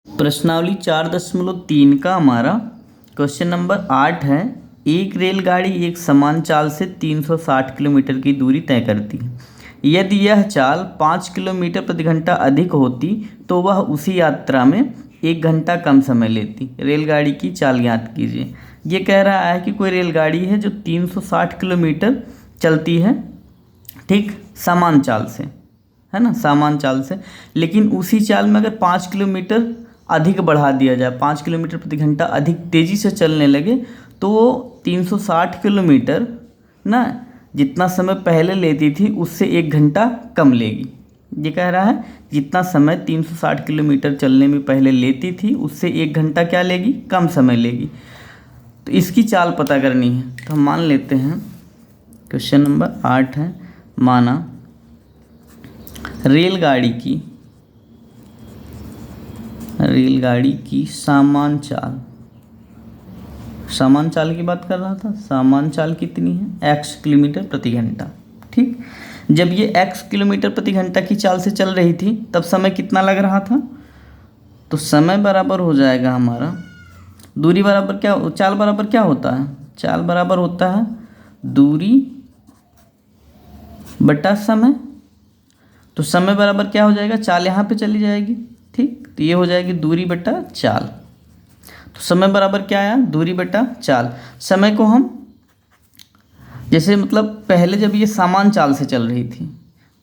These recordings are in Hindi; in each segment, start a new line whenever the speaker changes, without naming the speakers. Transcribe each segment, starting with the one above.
प्रश्नावली 4.3 का हमारा क्वेश्चन नंबर 8 है। एक रेलगाड़ी एक समान चाल से 360 किलोमीटर की दूरी तय करती है। यदि यह चाल 5 किलोमीटर प्रति घंटा अधिक होती तो वह उसी यात्रा में 1 घंटा कम समय लेती। रेलगाड़ी की चाल ज्ञात कीजिए। ये कह रहा है कि कोई रेलगाड़ी है जो 360 किलोमीटर चलती है, ठीक, समान चाल से, है ना, सामान चाल से। लेकिन उसी चाल में अगर 5 किलोमीटर अधिक बढ़ा दिया जाए, 5 किलोमीटर प्रति घंटा अधिक तेज़ी से चलने लगे, तो वो 360 किलोमीटर ना जितना समय पहले लेती थी उससे 1 घंटा कम लेगी। ये कह रहा है जितना समय 360 किलोमीटर चलने में पहले लेती थी उससे 1 घंटा क्या लेगी, कम समय लेगी। तो इसकी चाल पता करनी है। तो हम मान लेते हैं क्वेश्चन नंबर 8 है, माना रेलगाड़ी की सामान चाल की बात कर रहा था। सामान चाल कितनी है, x किलोमीटर प्रति घंटा, ठीक। जब ये x किलोमीटर प्रति घंटा की चाल से चल रही थी तब समय कितना लग रहा था, तो समय बराबर हो जाएगा हमारा, दूरी बराबर क्या, चाल बराबर क्या होता है, चाल बराबर होता है दूरी बटा समय। तो समय बराबर क्या हो जाएगा, चाल यहाँ पे चली जाएगी, ठीक। तो ये हो जाएगी दूरी बटा चाल। तो समय बराबर क्या आया, दूरी बटा चाल। समय को हम जैसे मतलब पहले जब ये सामान चाल से चल रही थी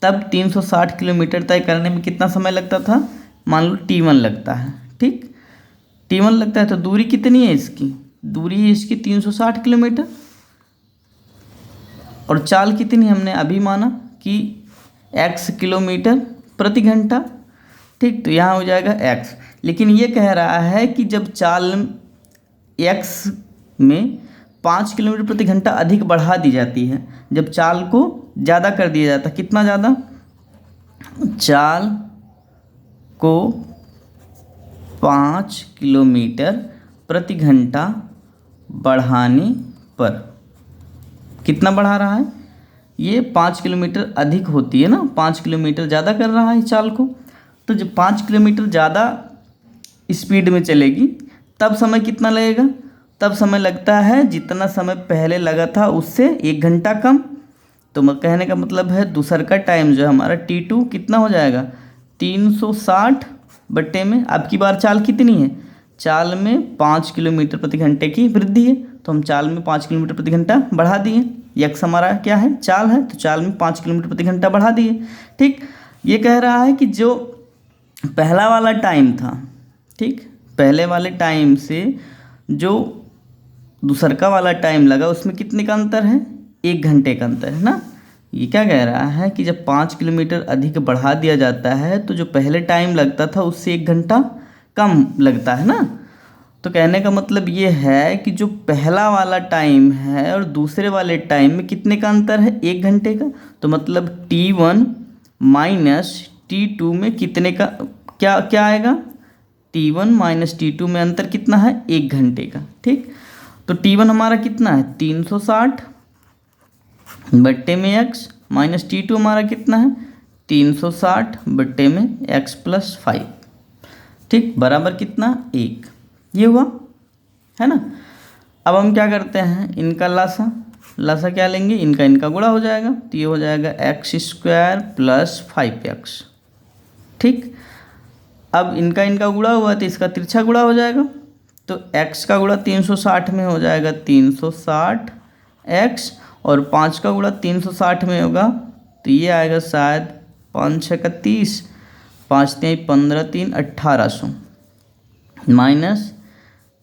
तब 360 किलोमीटर तय करने में कितना समय लगता था, मान लो t1 लगता है, ठीक। t1 लगता है तो दूरी कितनी है इसकी, दूरी है इसकी 360 किलोमीटर। और चाल कितनी हमने अभी माना कि x किलोमीटर प्रति घंटा, ठीक। तो यहाँ हो जाएगा x। लेकिन ये कह रहा है कि जब चाल x में 5 किलोमीटर प्रति घंटा अधिक बढ़ा दी जाती है, जब चाल को ज़्यादा कर दिया जाता है, कितना ज़्यादा, चाल को 5 किलोमीटर प्रति घंटा बढ़ाने पर, कितना बढ़ा रहा है, ये 5 किलोमीटर अधिक होती है ना, 5 किलोमीटर ज़्यादा कर रहा है चाल को। तो जब 5 किलोमीटर ज़्यादा स्पीड में चलेगी तब समय कितना लगेगा, तब समय लगता है जितना समय पहले लगा था उससे 1 घंटा कम। तो कहने का मतलब है दूसर का टाइम जो है हमारा t2 कितना हो जाएगा, 360 बट्टे में, अब की बार चाल कितनी है, चाल में 5 किलोमीटर प्रति घंटे की वृद्धि है, तो हम चाल में 5 किलोमीटर प्रति घंटा बढ़ा दिए। यक्स हमारा क्या है, चाल है, तो चाल में 5 किलोमीटर प्रति घंटा बढ़ा दिए, ठीक। ये कह रहा है कि जो पहला वाला टाइम था, ठीक, पहले वाले टाइम से जो दूसरका वाला टाइम लगा उसमें कितने का अंतर है, 1 घंटे का अंतर है ना। ये क्या कह रहा है कि जब 5 किलोमीटर अधिक बढ़ा दिया जाता है तो जो पहले टाइम लगता था उससे 1 घंटा कम लगता है ना। तो कहने का मतलब ये है कि जो पहला वाला टाइम है और दूसरे वाले टाइम में कितने का अंतर है, 1 घंटे का। तो मतलब t1 माइनस t2 में कितने का क्या क्या आएगा, t1 माइनस t2 में अंतर कितना है, 1 घंटे का, ठीक। तो t1 हमारा कितना है, 360 बट्टे में x, माइनस t2 हमारा कितना है, 360 बट्टे में x प्लस 5, ठीक, बराबर कितना, 1। ये हुआ, है ना। अब हम क्या करते हैं, इनका लासा क्या लेंगे, इनका गुणा हो जाएगा, तो ये हो जाएगा x² प्लस 5x, ठीक। अब इनका गुणा हुआ तो इसका तिरछा गुणा हो जाएगा, तो x का गुणा 360 में हो जाएगा 360x, और 5 का गुणा 360 में होगा तो ये आएगा शायद 5 6 30, 5 3 15 3 1800, माइनस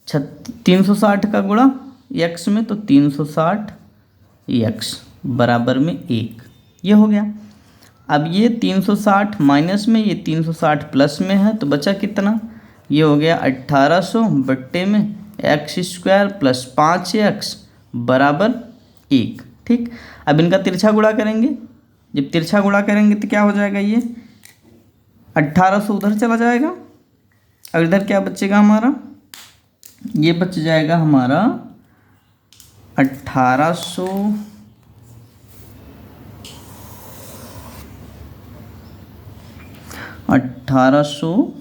360 का गुणा x में तो 360x बराबर में 1, ये हो गया। अब ये 360 माइनस में, ये 360 प्लस में है, तो बचा कितना, ये हो गया 1800 बट्टे में x² प्लस 5x बराबर 1, ठीक। अब इनका तिरछा गुणा करेंगे, जब तिरछा गुणा करेंगे तो क्या हो जाएगा, ये 1800 उधर चला जाएगा, और इधर क्या बचेगा हमारा, ये बच जाएगा हमारा 1800 1800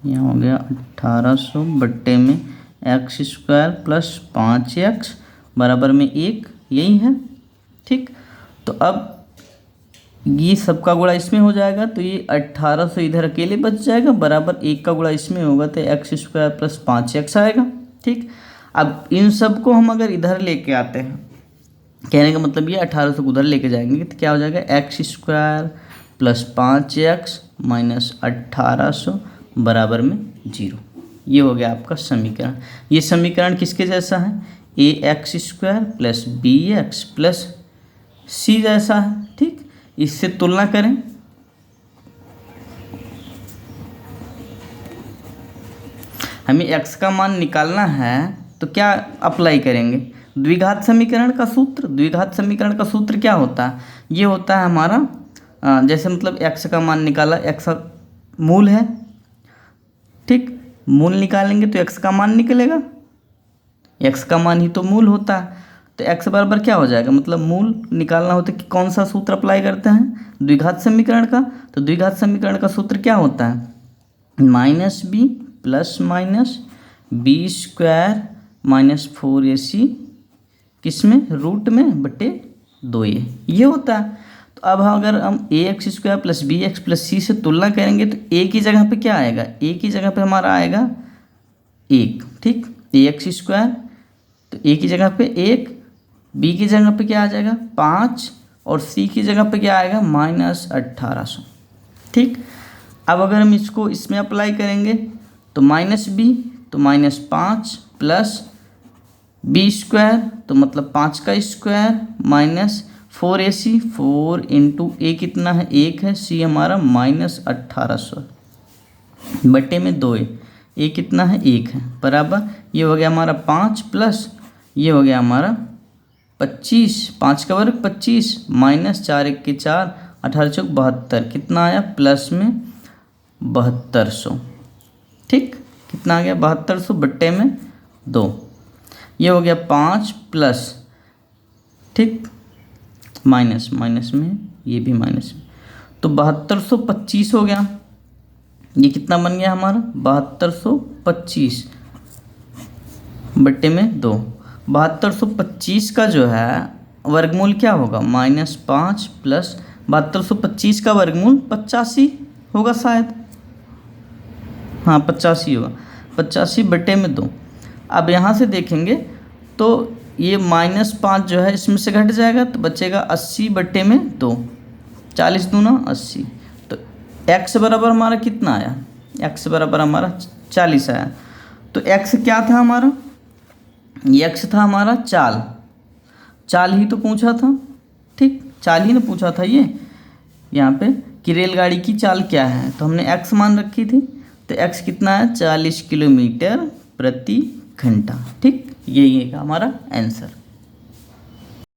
यहाँ हो गया 1800 बट्टे में एक्स स्क्वायर प्लस 5x बराबर में 1, यही है। ठीक, तो अब ये सबका गुणा इसमें हो जाएगा, तो ये 1800 इधर अकेले बच जाएगा, बराबर 1 का गुणा इसमें होगा तो एक्स स्क्वायर प्लस 5x आएगा। ठीक, अब इन सब को हम अगर इधर लेके आते हैं, कहने का मतलब ये 1800 को उधर लेके जाएंगे तो क्या हो जाएगा, x square plus 5x minus 1800 बराबर में 0। ये हो गया आपका समीकरण। ये समीकरण किसके जैसा है, a x square plus b x plus c जैसा है। ठीक, इससे तुलना करें, हमें x का मान निकालना है तो क्या अप्लाई करेंगे, द्विघात समीकरण का सूत्र। द्विघात समीकरण का सूत्र क्या होता है, ये होता है हमारा जैसे मतलब x का मान निकाला, x मूल है। ठीक, मूल निकालेंगे तो x का मान निकलेगा, x का मान ही तो मूल होता है। तो x बराबर क्या हो जाएगा, मतलब मूल निकालना होता है कि कौन सा सूत्र अप्लाई करते हैं, द्विघात समीकरण का। तो द्विघात समीकरण का सूत्र क्या होता है, minus B plus minus B square minus 4ac किसमें, रूट में बटे 2a, ये होता है। तो अब अगर हम a x square plus b x plus c से तुलना करेंगे तो a की जगह पे क्या आएगा, a की जगह पे हमारा आएगा 1। ठीक, ए एक्स स्क्वायर तो a की जगह पे 1, b की जगह पे क्या आ जाएगा 5 और c की जगह पे क्या आएगा माइनस 1800। ठीक, अब अगर हम इसको इसमें अप्लाई करेंगे तो माइनस बी तो माइनस 5 प्लस बी स्क्वायर तो मतलब 5 का स्क्वायर माइनस 4ac, 4 इंटू ए कितना है 1 है, सी हमारा माइनस 1800 बटे में 2a, ए कितना है 1 है, बराबर ये हो गया हमारा 5 प्लस ये हो गया हमारा 25, 5 का वर्ग 25 माइनस 4 1 के 4, 18 चौक 72, कितना आया प्लस में 7200। ठीक, कितना आ गया 7200 बट्टे में 2, ये हो गया 5 प्लस, ठीक माइनस माइनस में ये भी माइनस में, तो 7225 हो गया। ये कितना बन गया हमारा 7225 बट्टे में 2। 7225 का जो है वर्गमूल क्या होगा, -5 प्लस 7225 का वर्गमूल 85 होगा शायद, हाँ 85 होगा, 85 बटे में 2। अब यहाँ से देखेंगे तो ये -5 जो है इसमें से घट जाएगा तो बचेगा 80 बटे में 2, 40 दूना 80। तो x बराबर हमारा कितना आया, x बराबर हमारा 40 आया। तो x क्या था हमारा, x था हमारा चाल ही तो पूछा था। ठीक, चाल ही ना पूछा था ये यहाँ पे कि रेलगाड़ी की चाल क्या है, तो हमने x मान रखी थी। तो x कितना है 40 किलोमीटर प्रति घंटा। ठीक, यही है हमारा आंसर।